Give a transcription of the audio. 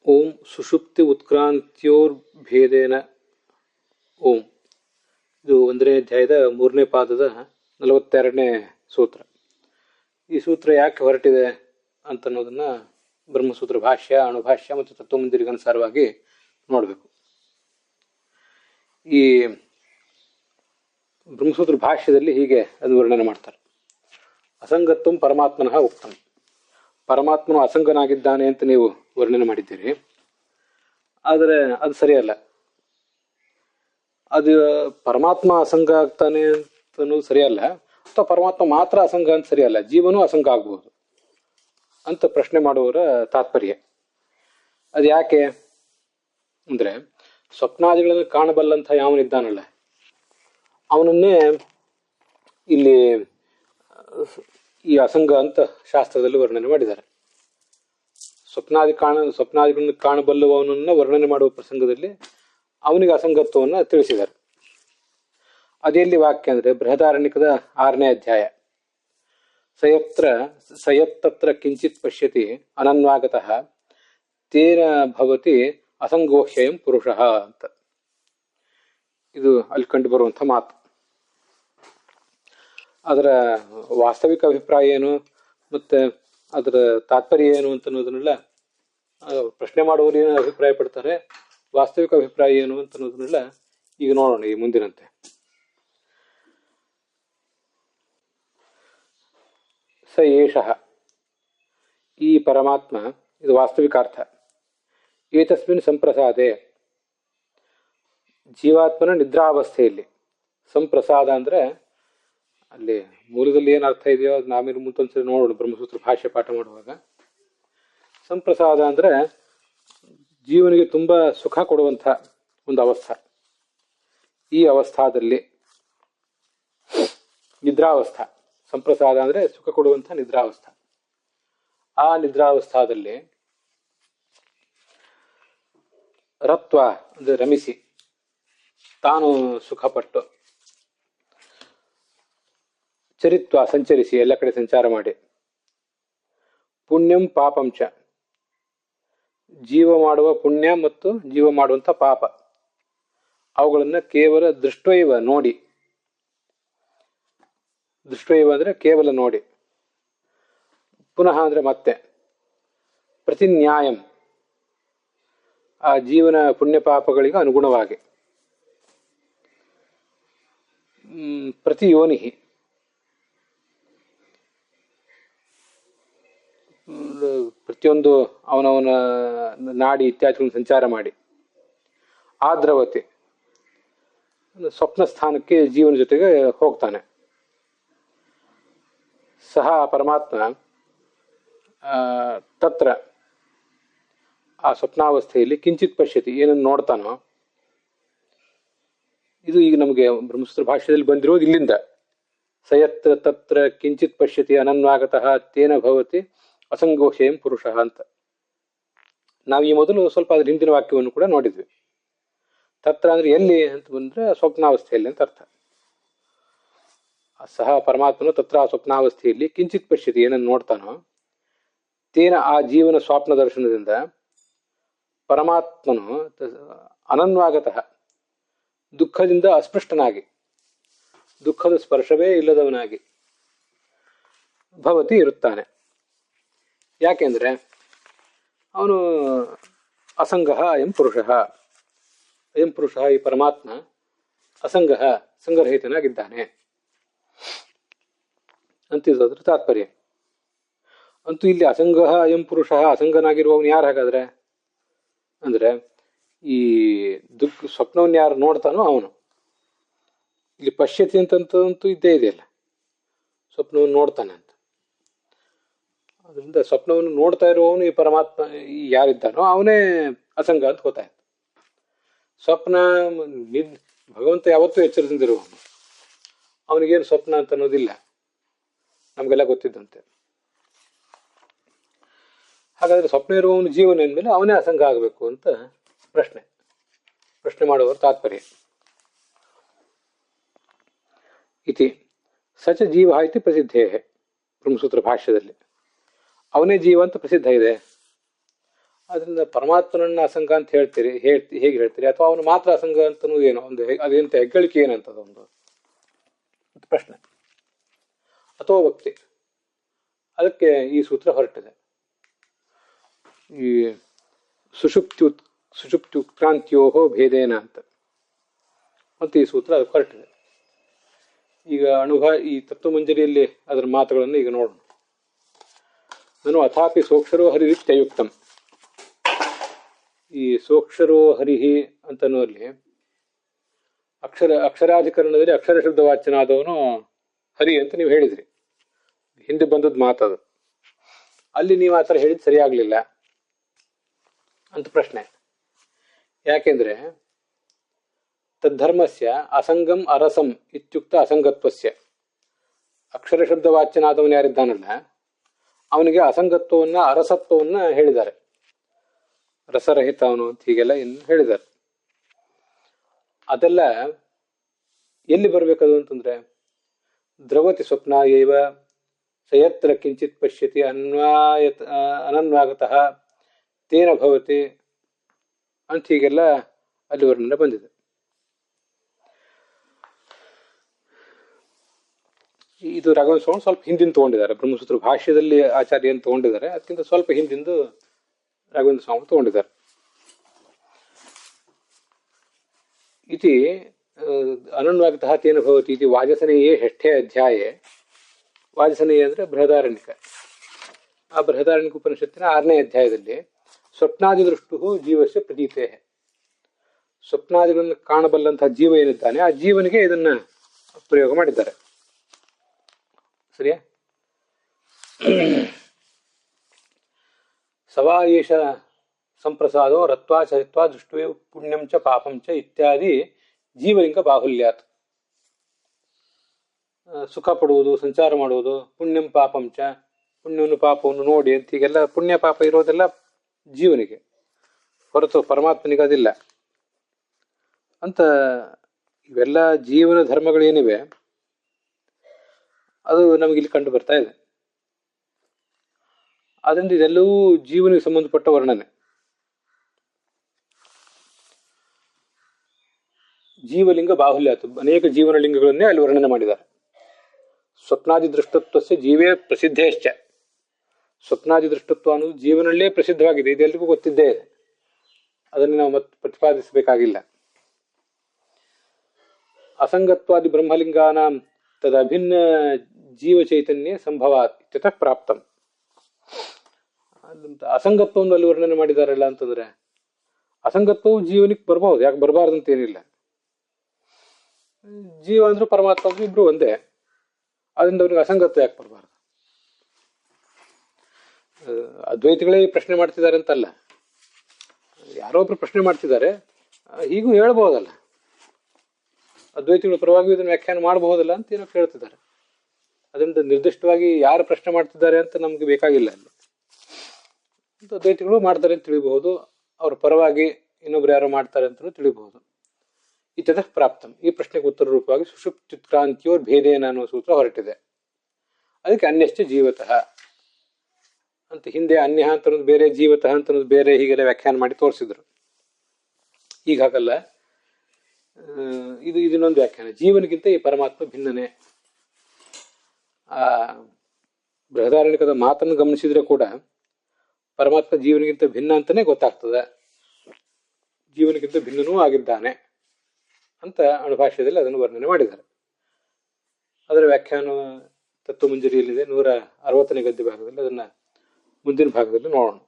ಓಂ ಸುಷುಪ್ತಿ ಉತ್ಕ್ರಾಂತ್ಯೋರ್ಭೇದೇನ ಓಂ. ಇದು 1ನೇ ಅಧ್ಯಾಯದ 3ನೇ ಪಾದದ 42ನೇ ಸೂತ್ರ. ಈ ಸೂತ್ರ ಯಾಕೆ ಹೊರಟಿದೆ ಅಂತನ್ನೋದನ್ನ ಬ್ರಹ್ಮಸೂತ್ರ ಭಾಷ್ಯ, ಅಣುಭಾಷ್ಯ ಮತ್ತು ತತ್ವಮಂದಿರಿಗನುಸಾರವಾಗಿ ನೋಡಬೇಕು. ಈ ಬ್ರಹ್ಮಸೂತ್ರ ಭಾಷ್ಯದಲ್ಲಿ ಹೀಗೆ ಅದು ವರ್ಣನೆ ಮಾಡ್ತಾರೆ. ಅಸಂಗತ್ವಂ ಪರಮಾತ್ಮನಃ ಉಕ್ತಂ. ಪರಮಾತ್ಮನು ಅಸಂಗನಾಗಿದ್ದಾನೆ ಅಂತ ನೀವು ವರ್ಣನೆ ಮಾಡಿದ್ದೀರಿ, ಆದರೆ ಅದು ಸರಿಯಲ್ಲ. ಅದು ಪರಮಾತ್ಮ ಅಸಂಗ ಆಗ್ತಾನೆ ಅಂತ ಅನ್ನೋದು ಸರಿಯಲ್ಲ, ಅಥವಾ ಪರಮಾತ್ಮ ಮಾತ್ರ ಅಸಂಗ ಅಂತ ಸರಿಯಲ್ಲ, ಜೀವನೂ ಅಸಂಗ ಆಗ್ಬಹುದು ಅಂತ ಪ್ರಶ್ನೆ ಮಾಡುವವರ ತಾತ್ಪರ್ಯ. ಅದು ಯಾಕೆ ಅಂದ್ರೆ, ಸ್ವಪ್ನಾದಿಗಳನ್ನು ಕಾಣಬಲ್ಲಂಥ ಯಾವನಿದ್ದಾನಲ್ಲ ಅವನನ್ನೇ ಇಲ್ಲಿ ಈ ಅಸಂಗ ಅಂತ ಶಾಸ್ತ್ರದಲ್ಲಿ ವರ್ಣನೆ ಮಾಡಿದ್ದಾರೆ. ಸ್ವಪ್ನಾದಿಗಳನ್ನು ಕಾಣಬಲ್ಲವನನ್ನ ವರ್ಣನೆ ಮಾಡುವ ಪ್ರಸಂಗದಲ್ಲಿ ಅವನಿಗೆ ಅಸಂಗತ್ವವನ್ನು ತಿಳಿಸಿದ್ದಾರೆ. ಅದೆಲ್ಲಿ ವಾಕ್ಯ ಅಂದ್ರೆ ಬೃಹದಾರಣ್ಯಕದ 6ನೇ ಅಧ್ಯಾಯ. ಸಯತ್ತತ್ರ ಕಿಂಚಿತ್ ಪಶ್ಯತಿ ಅನನ್ವಾಗತಃ ತೇನ ಭವತಿ ಅಸಂಗೋಹ್ಯಯಂ ಪುರುಷಃ ಅಂತ. ಇದು ಅಲ್ಲಿ ಕಂಡು ಬರುವಂಥ ಮಾತು. ಅದರ ವಾಸ್ತವಿಕ ಅಭಿಪ್ರಾಯ ಏನು ಮತ್ತೆ ಅದರ ತಾತ್ಪರ್ಯ ಏನು ಅಂತ ಅನ್ನೋದನ್ನೆಲ್ಲ ಪ್ರಶ್ನೆ ಮಾಡುವವರು ಏನು ಅಭಿಪ್ರಾಯ ಪಡ್ತಾರೆ, ವಾಸ್ತವಿಕ ಅಭಿಪ್ರಾಯ ಏನು ಅಂತ ಅನ್ನೋದನ್ನೆಲ್ಲ ಈಗ ನೋಡೋಣ ಈ ಮುಂದಿನಂತೆ. ಸ ಏಷಃ, ಈ ಪರಮಾತ್ಮ, ಇದು ವಾಸ್ತವಿಕ ಅರ್ಥ. ಏತಸ್ಮಿನ್ ಸಂಪ್ರಸಾದೆ, ಜೀವಾತ್ಮನ ನಿದ್ರಾವಸ್ಥೆಯಲ್ಲಿ. ಸಂಪ್ರಸಾದ ಅಂದ್ರೆ ಅಲ್ಲಿ ಮೂಲದಲ್ಲಿ ಏನು ಅರ್ಥ ಇದೆಯೋ ಅದು ನಾವೇನು ಮುಂತೊಂದ್ಸರಿ ನೋಡೋಣ ಬ್ರಹ್ಮಸೂತ್ರ ಭಾಷ್ಯ ಪಾಠ ಮಾಡುವಾಗ. ಸಂಪ್ರಸಾದ ಅಂದ್ರೆ ಜೀವನಿಗೆ ತುಂಬಾ ಸುಖ ಕೊಡುವಂಥ ಒಂದು ಅವಸ್ಥಾ. ಈ ಅವಸ್ಥಾದಲ್ಲಿ ನಿದ್ರಾವಸ್ಥಾ. ಸಂಪ್ರಸಾದ ಅಂದ್ರೆ ಸುಖ ಕೊಡುವಂಥ ನಿದ್ರಾವಸ್ಥಾ. ಆ ನಿದ್ರಾವಸ್ಥಾದಲ್ಲಿ ರತ್ವ ಅಂದ್ರೆ ರಮಿಸಿ, ತಾನು ಸುಖಪಟ್ಟು, ಚರಿತ್ವ ಸಂಚರಿಸಿ, ಎಲ್ಲ ಕಡೆ ಸಂಚಾರ ಮಾಡಿ, ಪುಣ್ಯಂ ಪಾಪಂಚ, ಜೀವ ಮಾಡುವ ಪುಣ್ಯ ಮತ್ತು ಜೀವ ಮಾಡುವಂಥ ಪಾಪ ಅವುಗಳನ್ನ ಕೇವಲ ದೃಷ್ಟೈವ ನೋಡಿ. ದೃಷ್ಟೈವ ಅಂದ್ರೆ ಕೇವಲ ನೋಡಿ, ಪುನಃ ಅಂದ್ರೆ ಮತ್ತೆ, ಪ್ರತಿನ್ಯಾಯಂ ಆ ಜೀವನ ಪುಣ್ಯ ಪಾಪಗಳಿಗೆ ಅನುಗುಣವಾಗಿ, ಪ್ರತಿ ಯೋನಿಹಿ ಪ್ರತಿಯೊಂದು ಅವನವನ ನಾಡಿ ಇತ್ಯಾದಿಗಳನ್ನು ಸಂಚಾರ ಮಾಡಿ, ಆದ್ರವತಿ ಸ್ವಪ್ನ ಸ್ಥಾನಕ್ಕೆ ಜೀವನ ಜೊತೆಗೆ ಹೋಗ್ತಾನೆ. ಸಹ ಪರಮಾತ್ಮ ತತ್ರ ಆ ಸ್ವಪ್ನಾವಸ್ಥೆಯಲ್ಲಿ ಕಿಂಚಿತ್ ಪಶ್ಯತಿ, ಏನನ್ನು ನೋಡ್ತಾನೋ. ಇದು ಈಗ ನಮಗೆ ಬ್ರಹ್ಮಸೂತ್ರ ಭಾಷ್ಯದಲ್ಲಿ ಬಂದಿರೋದು ಇಲ್ಲಿಂದ. ಸಯತ್ರ ತತ್ರ ಕಿಂಚಿತ್ ಪಶ್ಯತಿ ಅನನ್ವಾಗತಃ ತೇನ ಭವತಿ ಅಸಂಗೋಹ್ಯಯಂ ಪುರುಷಃ ಅಂತ. ನಾವು ಈ ಮೊದಲು ಸ್ವಲ್ಪ ಅದ್ರ ಹಿಂದಿನ ವಾಕ್ಯವನ್ನು ಕೂಡ ನೋಡಿದ್ವಿ. ತತ್ರ ಅಂದ್ರೆ ಎಲ್ಲಿ ಅಂತ ಬಂದ್ರೆ ಸ್ವಪ್ನಾವಸ್ಥೆಯಲ್ಲಿ ಅಂತ ಅರ್ಥ. ಸಹ ಪರಮಾತ್ಮನು ತತ್ರ ಸ್ವಪ್ನಾವಸ್ಥೆಯಲ್ಲಿ ಕಿಂಚಿತ್ ಪಶ್ಯತಿ, ಏನನ್ನು ನೋಡ್ತಾನೋ, ತೇನ ಆ ಜೀವನ ಸ್ವಾಪ್ನ ದರ್ಶನದಿಂದ ಪರಮಾತ್ಮನು ಅನನ್ವಾಗತಃ ದುಃಖದಿಂದ ಅಸ್ಪೃಷ್ಟನಾಗಿ, ದುಃಖದ ಸ್ಪರ್ಶವೇ ಇಲ್ಲದವನಾಗಿ ಭವತಿ ಇರುತ್ತಾನೆ. ಯಾಕೆಂದ್ರೆ ಅವನು ಅಸಂಗ ಅಯಂ ಪುರುಷ. ಅಯಂ ಪುರುಷ, ಈ ಪರಮಾತ್ಮ ಅಸಂಗ ಸಂಗರಹಿತನಾಗಿದ್ದಾನೆ ಅಂತಿದ್ರ ತಾತ್ಪರ್ಯ. ಅಂತೂ ಇಲ್ಲಿ ಅಸಂಗ ಅಯಂ ಪುರುಷ, ಅಸಂಗನಾಗಿರುವವನು ಯಾರು ಹಾಗಾದ್ರೆ ಅಂದ್ರೆ ಈ ಸ್ವಪ್ನವನ್ನು ಯಾರು ನೋಡ್ತಾನೋ ಅವನು. ಇಲ್ಲಿ ಪಶ್ಯತಿ ಅಂತಂತೂ ಇದ್ದೇ ಇದೆಯಲ್ಲ, ಸ್ವಪ್ನವನ್ನು ನೋಡ್ತಾನೆ ಅಂತ. ಅದರಿಂದ ಸ್ವಪ್ನವನ್ನು ನೋಡ್ತಾ ಇರುವವನು ಈ ಪರಮಾತ್ಮ ಯಾರಿದ್ದಾನೋ ಅವನೇ ಅಸಂಗ ಅಂತ ಗೊತ್ತಾಯ್ತು. ಸ್ವಪ್ನ ಭಗವಂತ ಯಾವತ್ತೂ ಎಚ್ಚರದಿಂದಿರುವವನು, ಅವನಿಗೇನು ಸ್ವಪ್ನ ಅಂತ ಅನ್ನೋದಿಲ್ಲ, ನಮಗೆಲ್ಲ ಗೊತ್ತಿದ್ದಂತೆ. ಹಾಗಾದ್ರೆ ಸ್ವಪ್ನ ಇರುವವನು ಜೀವನ ಅಂದಮೇಲೆ ಅವನೇ ಅಸಂಗ ಆಗಬೇಕು ಅಂತ ಪ್ರಶ್ನೆ ಮಾಡುವವರ ತಾತ್ಪರ್ಯ. ಇತಿ ಸಚ ಜೀವ ಇತಿ ಪ್ರಸಿದ್ಧೇ ಬ್ರಹ್ಮಸೂತ್ರ ಭಾಷ್ಯದಲ್ಲಿ. ಅವನೇ ಜೀವ ಅಂತ ಪ್ರಸಿದ್ಧ ಇದೆ. ಅದರಿಂದ ಪರಮಾತ್ಮನನ್ನ ಅಸಂಗ ಅಂತ ಹೇಳ್ತೀರಿ, ಹೇಗೆ ಹೇಳ್ತೀರಿ? ಅಥವಾ ಅವನು ಮಾತ್ರ ಅಸಂಗ ಅಂತನೂ ಏನೋ ಒಂದು ಅದೇಂತ ಹೆಗ್ಗಳಿಕೆ ಏನಂತದ ಒಂದು ಪ್ರಶ್ನೆ ಅಥವಾ ಭಕ್ತಿ. ಅದಕ್ಕೆ ಈ ಸೂತ್ರ ಹೊರಟಿದೆ. ಈ ಸುಷುಪ್ತಿ ಉತ್ಕ್ರಾಂತಿಯೋ ಭೇದೇನ ಅಂತ ಮತ್ತು ಈ ಸೂತ್ರ ಅದಕ್ಕೆ ಹೊರಟಿದೆ. ಈಗ ಈ ತತ್ವಮಂಜರಿಯಲ್ಲಿ ಅದರ ಮಾತುಗಳನ್ನು ಈಗ ನೋಡೋಣ. ನಾನು ಅಥಾಪಿ ಸೋಕ್ಷರೋ ಹರಿರಿತ್ಯಯುಕ್ತಂ. ಈ ಸೋಕ್ಷರೋ ಹರಿಹಿ ಅಂತನ್ನುವಲ್ಲಿ ಅಕ್ಷರಾಧಿಕರಣದಲ್ಲಿ ಅಕ್ಷರ ಶಬ್ದ ವಾಚ್ಯನಾದವನು ಹರಿ ಅಂತ ನೀವು ಹೇಳಿದ್ರಿ, ಹಿಂದೆ ಬಂದದ್ದು ಮಾತದು. ಅಲ್ಲಿ ನೀವು ಆ ಥರ ಹೇಳಿದ್ ಸರಿಯಾಗಲಿಲ್ಲ ಅಂತ ಪ್ರಶ್ನೆ. ಯಾಕೆಂದ್ರೆ ತದ್ಧರ್ಮಸ್ಯ ಅಸಂಗಂ ಅರಸಂ ಇತ್ಯುಕ್ತ ಅಸಂಗತ್ವಸ್ಯ. ಅಕ್ಷರ ಶಬ್ದ ವಾಚ್ಯನಾದವನು ಯಾರಿದ್ದಾನಲ್ಲ ಅವನಿಗೆ ಅಸಂಗತ್ವವನ್ನ ಅರಸತ್ವವನ್ನ ಹೇಳಿದ್ದಾರೆ. ರಸರಹಿತ ಅವನು ಅಂತ ಹೀಗೆಲ್ಲ ಹೇಳಿದ್ದಾರೆ. ಅದೆಲ್ಲ ಎಲ್ಲಿ ಬರಬೇಕದು ಅಂತಂದ್ರೆ ದ್ರವತಿ ಸ್ವಪ್ನ ಏವ ಸಯತ್ರ ಕಿಂಚಿತ್ ಪಶ್ಯತಿ ಅನನ್ವಾಗತಃ ತೇನ ಭವತಿ ಅಂತ ಹೀಗೆಲ್ಲ ಅಲ್ಲಿ ವರ್ಣನೆ ಬಂದಿದೆ. ಇದು ರಾಘವೇಂದ್ರ ಸ್ವಾಮಿ ಸ್ವಲ್ಪ ಹಿಂದಿನ ತಗೊಂಡಿದ್ದಾರೆ. ಬ್ರಹ್ಮಸೂತ್ರ ಭಾಷ್ಯದಲ್ಲಿ ಆಚಾರ್ಯ ಏನು ತಗೊಂಡಿದ್ದಾರೆ ಅದಕ್ಕಿಂತ ಸ್ವಲ್ಪ ಹಿಂದಿಂದು ರಾಘವೇಂದ್ರ ಸ್ವಾಮಿ ತಗೊಂಡಿದ್ದಾರೆ. ಇತಿ ಅನನ್ವಾಗತಃ ತೇನ ಭವತಿ ಇತಿ ವಾಜಸನೇಯೇ ಷಷ್ಠೇ ಅಧ್ಯಾಯೇ. ವಾಜಸನೇಯ ಅಂದ್ರೆ ಬೃಹದಾರಣ್ಯಕ. ಆ ಬೃಹದಾರಣ್ಯಕ ಉಪನಿಷತ್ತಿನ 6ನೇ ಅಧ್ಯಾಯದಲ್ಲಿ ಸ್ವಪ್ನಾದಿ ದೃಷ್ಟು ಜೀವಸ್ಯ ಪ್ರತೀತೆ. ಸ್ವಪ್ನಾದಿಗಳನ್ನು ಕಾಣಬಲ್ಲಂತಹ ಜೀವ ಏನಿದ್ದಾನೆ ಆ ಜೀವನಿಗೆ ಇದನ್ನ ಪ್ರಯೋಗ ಮಾಡಿದ್ದಾರೆ. ಸರಿಯಾ? ಸವಾ ಏಷ ಸಂಪ್ರಸಾದೋ ರತ್ವಾ ಚರಿತ್ವಾ ದೃಷ್ಟವೇ ಪುಣ್ಯಂ ಚ ಪಾಪಂ ಚ ಇತ್ಯಾದಿ ಜೀವಲಿಂಗ ಬಾಹುಲ್ಯಾತ್. ಸುಖ ಪಡುವುದು, ಸಂಚಾರ ಮಾಡುವುದು, ಪುಣ್ಯಂ ಪಾಪಂ ಚ, ಪುಣ್ಯವನ್ನು ಪಾಪವನ್ನು ನೋಡಿ ಅಂತ ಹೀಗೆಲ್ಲ ಪುಣ್ಯ ಪಾಪ ಇರೋದೆಲ್ಲ ಜೀವನಿಗೆ, ಹೊರತು ಪರಮಾತ್ಮನಿಗೆ ಅದಿಲ್ಲ ಅಂತ. ಇವೆಲ್ಲ ಜೀವನ ಧರ್ಮಗಳೇನಿವೆ ಅದು ನಮಗಿಲ್ಲಿ ಕಂಡು ಬರ್ತಾ ಇದೆ. ಆದ್ರಿಂದ ಇದೆಲ್ಲವೂ ಜೀವನಿಗೆ ಸಂಬಂಧಪಟ್ಟ ವರ್ಣನೆ. ಜೀವಲಿಂಗ ಬಾಹುಲ್ಯ, ಅನೇಕ ಜೀವನ ಲಿಂಗಗಳನ್ನೇ ಅಲ್ಲಿ ವರ್ಣನೆ ಮಾಡಿದ್ದಾರೆ. ಸ್ವಪ್ನಾದಿ ದೃಷ್ಟತ್ವಸ್ಯ ಜೀವೇ ಪ್ರಸಿದ್ಧೇಶ್ಚ. ಸ್ವಪ್ನಾದಿ ದೃಷ್ಟತ್ವ ಅನ್ನೋದು ಜೀವನಲ್ಲೇ ಪ್ರಸಿದ್ಧವಾಗಿದೆ, ಇದೆಲ್ಲರಿಗೂ ಗೊತ್ತಿದ್ದೇ ಇದೆ, ಅದನ್ನು ನಾವು ಮತ್ತೆ ಪ್ರತಿಪಾದಿಸಬೇಕಾಗಿಲ್ಲ. ಅಸಂಗತ್ವಾದಿ ಬ್ರಹ್ಮಲಿಂಗಾನ ತದಭಿನ್ನ ಜೀವ ಚೈತನ್ಯ ಸಂಭವಾತ್ ಇತ್ಯತಃ ಪ್ರಾಪ್ತಂ. ಅಸಂಗತ್ವವನ್ನು ಅಲ್ಲಿ ವರ್ಣನೆ ಮಾಡಿದಾರಲ್ಲ ಅಂತಂದ್ರೆ ಅಸಂಗತ್ವವು ಜೀವನಿಗೆ ಬರಬಹುದು, ಯಾಕೆ ಬರಬಾರ್ದಂತ ಏನಿಲ್ಲ. ಜೀವ ಅಂದ್ರೆ ಪರಮಾತ್ಮ ಅಂದ್ರೆ ಇಬ್ರು ಒಂದೇ, ಅದರಿಂದ ಅವ್ರಿಗೆ ಅಸಂಗತ್ವ ಯಾಕೆ ಬರಬಾರ್ದು? ಅದ್ವೈತಿಗಳೇ ಪ್ರಶ್ನೆ ಮಾಡ್ತಿದ್ದಾರೆ ಅಂತಲ್ಲ, ಯಾರೋ ಒಬ್ರು ಪ್ರಶ್ನೆ ಮಾಡ್ತಿದ್ದಾರೆ, ಹೀಗೂ ಹೇಳ್ಬಹುದಲ್ಲ, ಅದ್ವೈತಿಗಳ ಪರವಾಗಿ ಇದನ್ನು ವ್ಯಾಖ್ಯಾನ ಮಾಡಬಹುದಲ್ಲ ಅಂತ ಏನೋ ಕೇಳ್ತಿದ್ದಾರೆ. ಅದರಿಂದ ನಿರ್ದಿಷ್ಟವಾಗಿ ಯಾರು ಪ್ರಶ್ನೆ ಮಾಡ್ತಿದ್ದಾರೆ ಅಂತ ನಮ್ಗೆ ಬೇಕಾಗಿಲ್ಲ. ಅಲ್ಲಿ ಅದ್ವೈತಿಗಳು ಮಾಡ್ತಾರೆ ಅಂತ ತಿಳಿಬಹುದು, ಅವ್ರ ಪರವಾಗಿ ಇನ್ನೊಬ್ರು ಯಾರೋ ಮಾಡ್ತಾರೆ ಅಂತಲೂ ತಿಳಿಬಹುದು. ಇತ್ಯತಃ ಪ್ರಾಪ್ತಂ. ಈ ಪ್ರಶ್ನೆಗೆ ಉತ್ತರ ರೂಪವಾಗಿ ಸುಷುಪ್ತ್ಯುತ್ಕ್ರಾಂತಿಯೋರ್ ಭೇದೇನ ಅನ್ನೋ ಸೂತ್ರ ಹೊರಟಿದೆ. ಅದಕ್ಕೆ ಅನ್ಯಶ್ಚ ಜೀವತಃ ಅಂತ ಹಿಂದೆ ಅನ್ಯ ಅಂತ ಅನ್ನೋದು ಬೇರೆ, ಜೀವತಃ ಅಂತ ಅನ್ನೋದು ಬೇರೆ, ಹೀಗೆಲ್ಲ ವ್ಯಾಖ್ಯಾನ ಮಾಡಿ ತೋರಿಸಿದ್ರು. ಈಗ ಹಾಗಲ್ಲ, ಇದನ್ನೊಂದು ವ್ಯಾಖ್ಯಾನ. ಜೀವನಿಗಿಂತ ಈ ಪರಮಾತ್ಮ ಭಿನ್ನನೇ. ಆ ಬೃಹದಾರಣ್ಯಕದ ಮಾತನ್ನು ಗಮನಿಸಿದ್ರೆ ಕೂಡ ಪರಮಾತ್ಮ ಜೀವನಿಗಿಂತ ಭಿನ್ನ ಅಂತಾನೆ ಗೊತ್ತಾಗ್ತದೆ, ಜೀವನಿಗಿಂತ ಭಿನ್ನನೂ ಆಗಿದ್ದಾನೆ ಅಂತ ಅಣುಭಾಷ್ಯದಲ್ಲಿ ಅದನ್ನು ವರ್ಣನೆ ಮಾಡಿದ್ದಾರೆ. ಅದರ ವ್ಯಾಖ್ಯಾನ ತತ್ವಮಂಜರಿಯಲ್ಲಿದೆ 160ನೇ ಗದ್ಯ ಭಾಗದಲ್ಲಿ. ಅದನ್ನ ಮುಂದಿನ ಭಾಗದಲ್ಲಿ ನೋಡೋಣ.